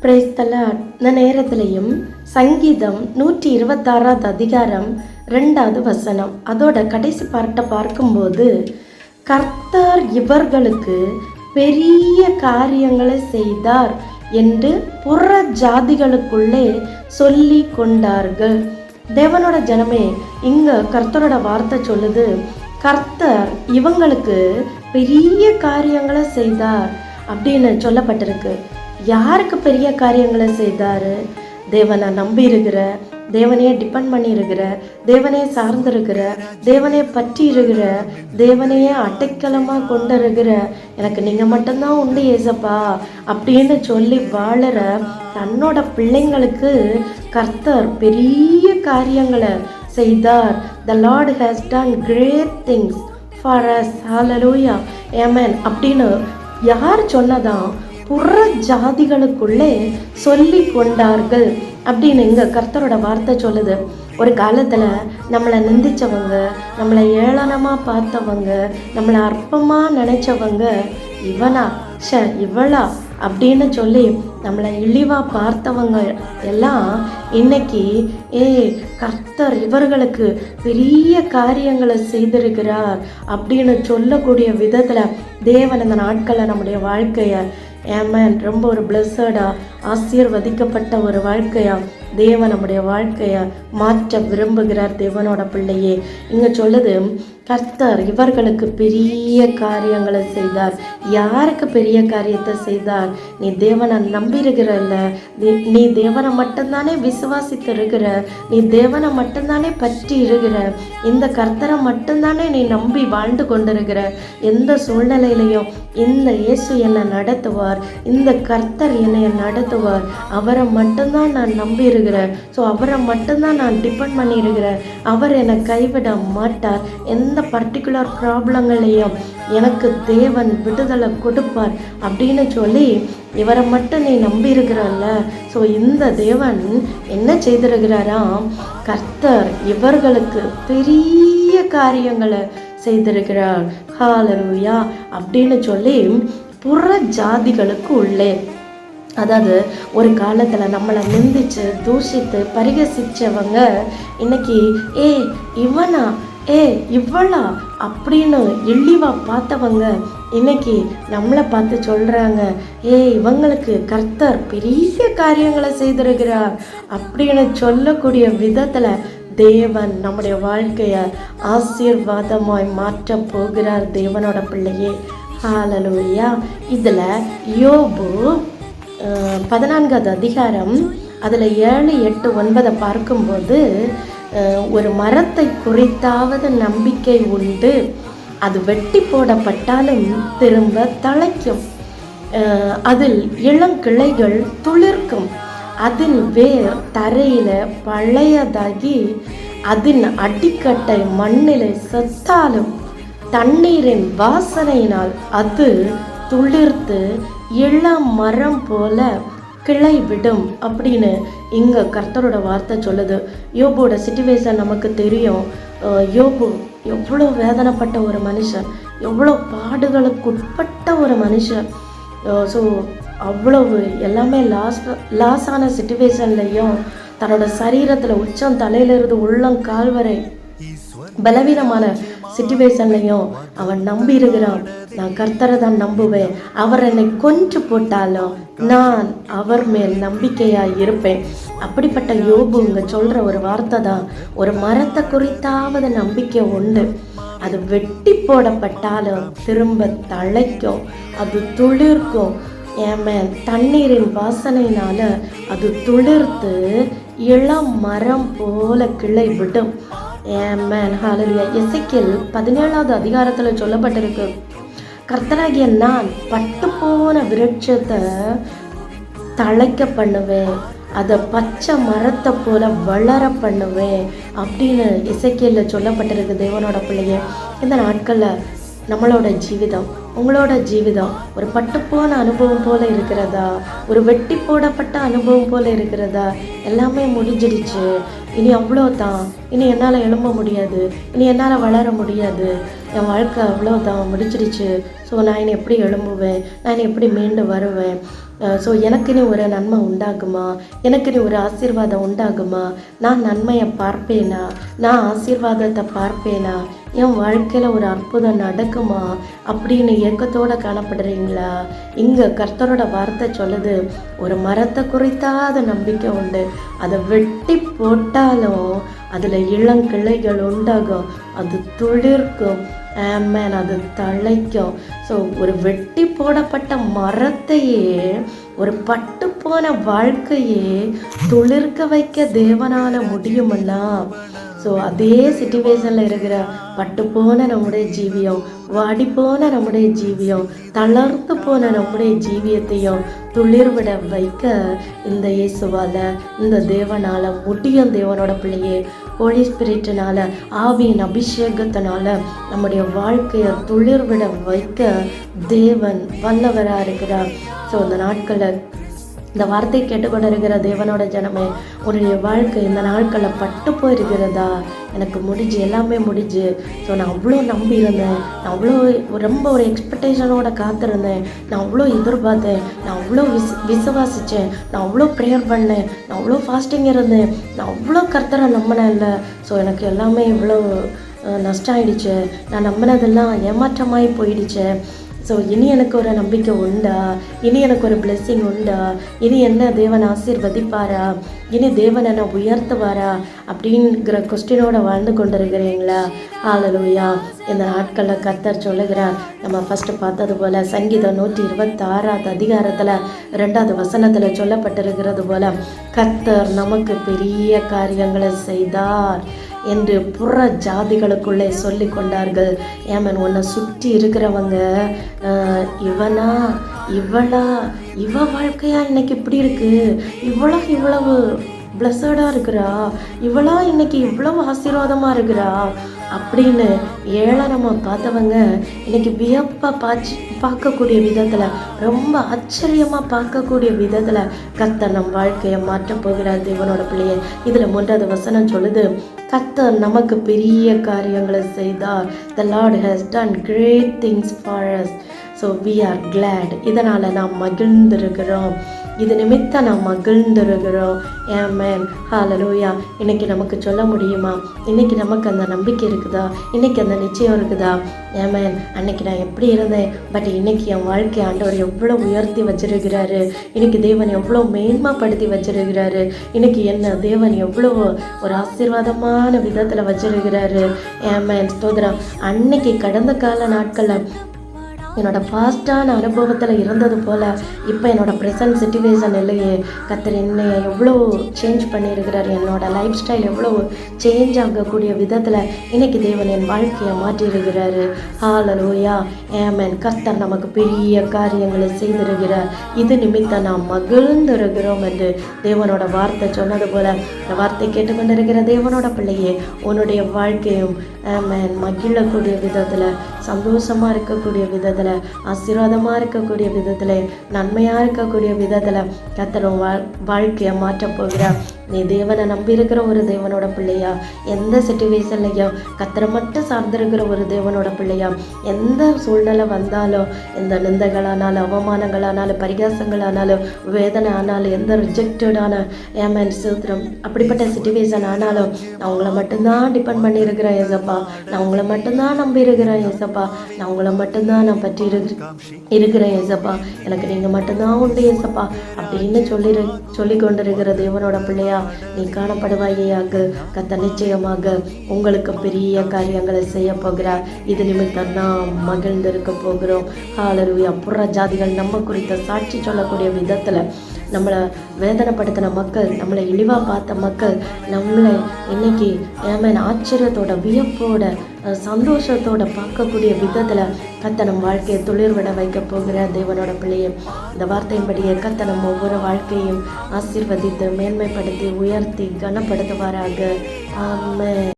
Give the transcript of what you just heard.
Praise the Lord. இந்த நேரத்திலையும் சங்கீதம் 126 அதிகாரம் 2வது வசனம் அதோட கடைசி பார்ட்டை பார்க்கும்போது, கர்த்தர் இவர்களுக்கு பெரிய காரியங்களை செய்தார் என்று புற ஜாதிகளுக்குள்ளே சொல்லி கொண்டார்கள். தேவனோட ஜனமே, இங்க கர்த்தரோட வார்த்தை சொல்லுது, கர்த்தர் இவங்களுக்கு பெரிய காரியங்களை செய்தார் அப்படின்னு சொல்லப்பட்டிருக்கு. யாருக்கு பெரிய காரியங்களை செய்தாரு? தேவனை நம்பி இருக்கிற, தேவனையே டிபெண்ட் பண்ணி இருக்கிற, தேவனையே சார்ந்திருக்கிற, தேவனையே பற்றி இருக்கிற, தேவனையே அடைக்கலமாக கொண்டு இருக்கிற, எனக்கு நீங்கள் மட்டும்தான் உண்டு ஏசப்பா அப்படின்னு சொல்லி வாழற தன்னோட பிள்ளைங்களுக்கு கர்த்தர் பெரிய காரியங்களை செய்தார். The Lord has done great things for us. Hallelujah. Amen. அப்படின்னு யார் சொன்னதான்? புற ஜாதிகளுக்குள்ளே சொல்லி கொண்டார்கள் அப்படின்னு இங்க கர்த்தரோட வார்த்தை சொல்லுது. ஒரு காலத்துல நம்மளை நிந்திச்சவங்க, நம்மளை ஏளனமா பார்த்தவங்க, நம்மளை அற்பமா நினைச்சவங்க, இவனா இவளா அப்படின்னு சொல்லி நம்மளை இழிவா பார்த்தவங்க எல்லாம் இன்னைக்கு கர்த்தர் இவர்களுக்கு பெரிய காரியங்களை செய்திருக்கிறார் அப்படின்னு சொல்லக்கூடிய விதத்துல தேவன் இந்த நாட்களில் நம்முடைய வாழ்க்கைய ரொம்ப ஒரு பிளஸடா ஆசீர்வதிக்கப்பட்ட ஒரு வாழ்க்கையா தேவன் நம்முடைய வாழ்க்கைய மாற்ற விரும்புகிறார். தேவனோட பிள்ளையே, இங்க சொல்லுது, கர்த்தர் இவர்களுக்கு பெரிய காரியங்களை செய்தார். யாருக்கு பெரிய காரியத்தை செய்தார்? நீ தேவனை நம்பி இருக்கிறல்ல, நீ தேவனை மட்டும்தானே விசுவாசித்து இருக்கிற, நீ தேவனை மட்டும்தானே பற்றி இருக்கிற, இந்த கர்த்தரை மட்டும்தானே நீ நம்பி வாழ்ந்து கொண்டிருக்கிற. எந்த சூழ்நிலையிலையும் இந்த இயேசு என்னை நடத்துவார், இந்த கர்த்தர் என்னை நடத்துவார், அவரை மட்டும்தான் நான் நம்பி இருக்கிறேன், ஸோ அவரை மட்டும்தான் நான் டிபெண்ட் பண்ணி இருக்கிறேன், அவர் என்னை கைவிட மாட்டார், எந்த பர்டிகுலர் ப்ராப்ளங்களையும் எனக்கு தேவன் விடுதலை கொடுப்பார் அப்படின்னு சொல்லி இவரை மட்டும் நீ நம்பி இருக்கிறல்ல. ஸோ இந்த தேவன் என்ன செய்திருக்கிறாராம்? கர்த்தர் இவர்களுக்கு பெரிய காரியங்களை செய்திருக்கிறார். ஹல்லேலூயா அப்படின்னு சொல்லி புற ஜாதிகளுக்கு உள்ளே, அதாவது ஒரு காலத்தில் நம்மளை நிந்திச்சு தூஷித்து பரிகசிச்சவங்க இன்னைக்கு இவனா இவளா அப்படின்னு இழிவா பார்த்தவங்க இன்னைக்கு நம்மளை பார்த்து சொல்றாங்க, இவங்களுக்கு கர்த்தர் பெரிய காரியங்களை செய்திருக்கிறார் அப்படின்னு சொல்லக்கூடிய விதத்துல தேவன் நம்முடைய வாழ்க்கைய ஆசீர்வாதமாய் மாற்ற போகிறார். தேவனோட பிள்ளையே, ஹல்லேலூயா. இதுல யோபு 14வது அதிகாரம் அதில் 7, 8, 9 பார்க்கும்போது, ஒரு மரத்தை குறித்தாவது நம்பிக்கை உண்டு, அது வெட்டி போடப்பட்டாலும் திரும்ப தழைக்கும், அதில் இளங்கிளைகள் துளிர்க்கும், அதன் வேர் தரையில பழையதாகி அதன் அடிக்கட்டை மண்ணிலே செத்தாலும் தண்ணீரின் வாசனையினால் அது துளிர்த்து இளம் மரம் போல கிளை விடும் அப்படின்னு இங்க கர்த்தரோட வார்த்தை சொல்லுது. யோபோட சிச்சுவேஷன் நமக்கு தெரியும். யோபு எவ்வளோ வேதனைப்பட்ட ஒரு மனுஷன், எவ்வளோ பாடுகளுக்கு உட்பட்ட ஒரு மனுஷன். ஸோ அவ்வளவு எல்லாமே லாஸான சிச்சுவேஷன்லையும் தன்னோட சரீரத்தில் உச்சம் தலையிலிருந்து உள்ளம் கால்வரை பலவீனமான சிச்சுவேஷன்லையும் அவன் நம்பி இருக்கிறான். நான் கர்த்தரை தான் நம்புவேன், அவர் என்னை கொன்று போட்டாலும் நான் அவர் மேல் நம்பிக்கையா இருப்பேன். அப்படிப்பட்ட யோபு இங்க சொல்ற ஒரு வார்த்தை தான், ஒரு மரத்தை குறித்தாவது நம்பிக்கை உண்டு, அது வெட்டி போடப்பட்டாலும் திரும்ப தழைக்கும், அது துளிர்க்கும், தண்ணீரின் வாசனையினால அது துளிர்த்து இளம் மரம் போல கிளை விடும். ஹல்லேலூயா. எசேக்கியேல் 17வது அதிகாரத்தில் சொல்லப்பட்டிருக்கு, கர்த்தராகிய நான் பட்டு போன விருட்சத்தை தழைக்க பண்ணுவேன், அதை பச்சை மரத்தை போல வளர பண்ணுவேன் அப்படின்னு எசேக்கியேல்ல சொல்லப்பட்டிருக்கு. தேவனோட பிள்ளைய, இந்த நாட்களில் நம்மளோட ஜீவிதம், உங்களோட ஜீவிதம் ஒரு பட்டுப்போன அனுபவம் போல இருக்கிறதா? ஒரு வெட்டி போடப்பட்ட அனுபவம் போல இருக்கிறதா? எல்லாமே முடிஞ்சிடுச்சு, இனி அவ்வளோதான், இனி என்னால் எழும்ப முடியாது, இனி என்னால் வளர முடியாது, என் வாழ்க்கை அவ்வளோதான் முடிச்சிடுச்சு, ஸோ நான் என்னை எப்படி எழும்புவேன், நான் எப்படி மீண்டு வருவேன், ஸோ எனக்குன்னு ஒரு நன்மை உண்டாகுமா, எனக்குன்னு ஒரு ஆசீர்வாதம் உண்டாகுமா, நான் நன்மையை பார்ப்பேனா, நான் ஆசீர்வாதத்தை பார்ப்பேனா, என் வாழ்க்கையில் ஒரு அற்புதம் நடக்குமா அப்படின்னு ஏக்கத்தோடு காணப்படுறீங்களா? இங்கே கர்த்தரோட வார்த்தை சொல்லுது, ஒரு மரத்தை குறித்தாத நம்பிக்கை உண்டு, அதை வெட்டி போட்டாலும் அதில் இளங்கிளைகள் உண்டாகும், அது துளிர்க்கும், ஆமேன், அது தழைக்கும். ஸோ ஒரு வெட்டி போடப்பட்ட மரத்தையே, ஒரு பட்டு போன வாழ்க்கையே துளிர்க்க வைக்க தேவனால முடியுமல்லா. ஸோ அதே சிச்சுவேஷனில் இருக்கிற பட்டு போன நம்முடைய ஜீவியம், வாடி போன நம்முடைய ஜீவியம், தளர்ந்து போன நம்முடைய ஜீவியத்தையும் துளிர்விட வைக்க இந்த இயேசுவால், இந்த தேவனால் முடியும். தேவனோட பிள்ளையே, ஹோலி ஸ்பிரிட்டினால, ஆவியின் அபிஷேகத்தினால நம்முடைய வாழ்க்கையை துளிர்விட வைக்க தேவன் வல்லவராக இருக்கிறார். ஸோ இந்த நாட்களில் இந்த வார்த்தை கேட்டுக்கொண்டு இருக்கிற தேவனோட ஜனமே, உன்னுடைய வாழ்க்கை இந்த நாட்களில் பட்டு போயிருக்கிறதா? எனக்கு முடிஞ்சு, எல்லாமே முடிஞ்சு. ஸோ நான் அவ்வளோ நம்பி இருந்தேன், நான் அவ்வளோ ரொம்ப ஒரு எக்ஸ்பெக்டேஷனோட காத்திருந்தேன், நான் அவ்வளோ எதிர்பார்த்தேன், நான் அவ்வளோ விசுவாசித்தேன், நான் அவ்வளோ ப்ரேயர் பண்ணேன், நான் அவ்வளோ ஃபாஸ்டிங் இருந்தேன், நான் அவ்வளோ கர்த்தரை நம்பினேன் இல்லை. ஸோ எனக்கு எல்லாமே இவ்வளோ நஷ்டம் ஆயிடுச்சு, நான் நம்பினதெல்லாம் ஏமாற்றமாகி போயிடுச்சு. ஸோ இனி எனக்கு ஒரு நம்பிக்கை உண்டா, இனி எனக்கு ஒரு பிளெஸ்ஸிங் உண்டா, இனி என்ன தேவன் ஆசீர்வதிப்பாரா, இனி தேவன் என்ன உயர்த்துவாரா அப்படிங்கிற கொஸ்டினோட வாழ்ந்து கொண்டிருக்கிறீங்களா? ஹல்லேலூயா. இந்த நாட்களில் கர்த்தர் சொல்லுகிறார், நம்ம ஃபஸ்ட்டு பார்த்தது போல் சங்கீதம் 126 அதிகாரத்தில் 2வது வசனத்தில் சொல்லப்பட்டிருக்கிறது போல், கர்த்தர் நமக்கு பெரிய காரியங்களை செய்தார் என்று புற ஜாதிகளுக்குள்ளே சொல்லி கொண்டார்கள். ஏமன், உன்னை சுற்றி இருக்கிறவங்க இவனா, இவளா, இவ வாழ்க்கையா இன்னைக்கு இப்படி இருக்கு, இவ்வளவு பிளஸடாக இருக்கிறா, இவளா இன்னைக்கு இவ்வளவு ஆசீர்வாதமாக இருக்கிறா அப்படின்னு ஏளனமாக பார்த்தவங்க இன்னைக்கு வியப்பாக பார்க்கக்கூடிய விதத்தில், ரொம்ப ஆச்சரியமாக பார்க்கக்கூடிய விதத்தில் கர்த்தர் நம் வாழ்க்கையை மாற்றப் போகிறார். தேவனோட பிள்ளையை, இதில் 3வது வசனம் சொல்லுது, கர்த்தர் நமக்கு பெரிய காரியங்களை செய்தார். The Lord has done great things for us. So we are glad. இதனால் நாம் மகிழ்ந்திருக்கிறோம், இது நிமித்தம் நாம் மகிழ்ந்திருக்கிறோம். ஆமென், ஹல்லேலூயா. இன்னைக்கு நமக்கு சொல்ல முடியுமா? இன்னைக்கு நமக்கு அந்த நம்பிக்கை இருக்குதா? இன்னைக்கு அந்த நிச்சயம் இருக்குதா? ஆமென். அன்னைக்கு நான் எப்படி இருந்தேன், பட் இன்னைக்கு என் வாழ்க்கை ஆண்டவர் எவ்வளோ உயர்த்தி வச்சிருக்கிறாரு, இன்னைக்கு தேவன் எவ்வளோ மேன்மைப்படுத்தி வச்சிருக்கிறாரு, இன்னைக்கு என்ன தேவன் எவ்வளோ ஒரு ஆசீர்வாதமான விதத்தில் வச்சிருக்கிறாரு. ஆமென், ஸ்தோத்திரம். அன்னைக்கு கடந்த கால நாட்களில் என்னோட பாஸ்டான அனுபவத்தில் இருந்தது போல் இப்போ என்னோடய ப்ரெசன்ட் சிச்சுவேஷன் இல்லையே. கர்த்தர் என்னை எவ்வளோ சேஞ்ச் பண்ணியிருக்கிறார், என்னோட லைஃப் ஸ்டைல் எவ்வளோ சேஞ்ச் ஆகக்கூடிய விதத்தில் இன்னைக்கு தேவன் என் வாழ்க்கையை மாற்றியிருக்கிறாரு. ஹல்லேலூயா. ஆமென். கர்த்தர் நமக்கு பெரிய காரியங்களை செய்திருக்கிறார், இது நிமித்தம் நாம் மகிழ்ந்திருக்கிறோம் என்று தேவனோட வார்த்தை சொன்னது போல், இந்த வார்த்தை கேட்டுக்கொண்டிருக்கிற தேவனோட பிள்ளையே, உன்னுடைய வாழ்க்கையும் ஆமென் மகிழக்கூடிய விதத்தில், சந்தோஷமாக இருக்கக்கூடிய விதத்தில், ஆசீர்வாதமாக இருக்கக்கூடிய விதத்தில், நன்மையாக இருக்கக்கூடிய விதத்தில் கர்த்தர் வாழ்க்கையை மாற்றப் போகிறார். நீ தேவனை நம்பியிருக்கிற ஒரு தேவனோட பிள்ளையா, எந்த சிச்சுவேஷன்லையும் கர்த்தரை மட்டும் சார்ந்திருக்கிற ஒரு தேவனோட பிள்ளையா, எந்த சூழ்நிலை வந்தாலும், எந்த நிந்தைகளானாலும், அவமானங்களானாலும், பரிகாசங்களானாலும், வேதனை ஆனாலும், எந்த ரிஜெக்டடான ஏமன் சூத்திரம் அப்படிப்பட்ட சிச்சுவேஷன் ஆனாலும், நான் உங்களை மட்டும்தான் டிபெண்ட் பண்ணியிருக்கிறேன் ஏசப்பா, நான் உங்களை மட்டும்தான் நம்பி இருக்கிறேன் ஏசப்பா, நான் உங்களை மட்டும்தான் நான் பற்றி இருக்கிறேன் ஏசப்பா, எனக்கு நீங்கள் மட்டும்தான் உண்டு ஏசப்பா அப்படின்னு சொல்லி கொண்டிருக்கிற தேவனோட பிள்ளையா, நீ காணப்படுவாயாக. கர்த்தர் நிச்சயமாக உங்களுக்கு பெரிய காரியங்களை செய்ய போகிறார். இது நிமித்தம் நாம் மகிழ்ந்திருக்க போகிறோம். ஹல்லேலூயா. புற ஜாதிகள் நம்ம குறித்த சாட்சி சொல்லக்கூடிய விதத்தில், நம்மளை வேதனைப்படுத்தின மக்கள், நம்மளை இழிவாக பார்த்த மக்கள் நம்மளை இன்னைக்கு ஏமன் ஆச்சரியத்தோட, வியப்போட, சந்தோஷத்தோட பார்க்கக்கூடிய விதத்தில் கர்த்தர் நம் வாழ்க்கையை துளிர்விட வைக்க போகிற தேவனோட பிள்ளையை, இந்த வார்த்தையின்படியே கர்த்தர் நம்ம ஒவ்வொரு வாழ்க்கையும் ஆசீர்வதித்து மேன்மைப்படுத்தி உயர்த்தி கனப்படுத்துவாராக. ஆமென்.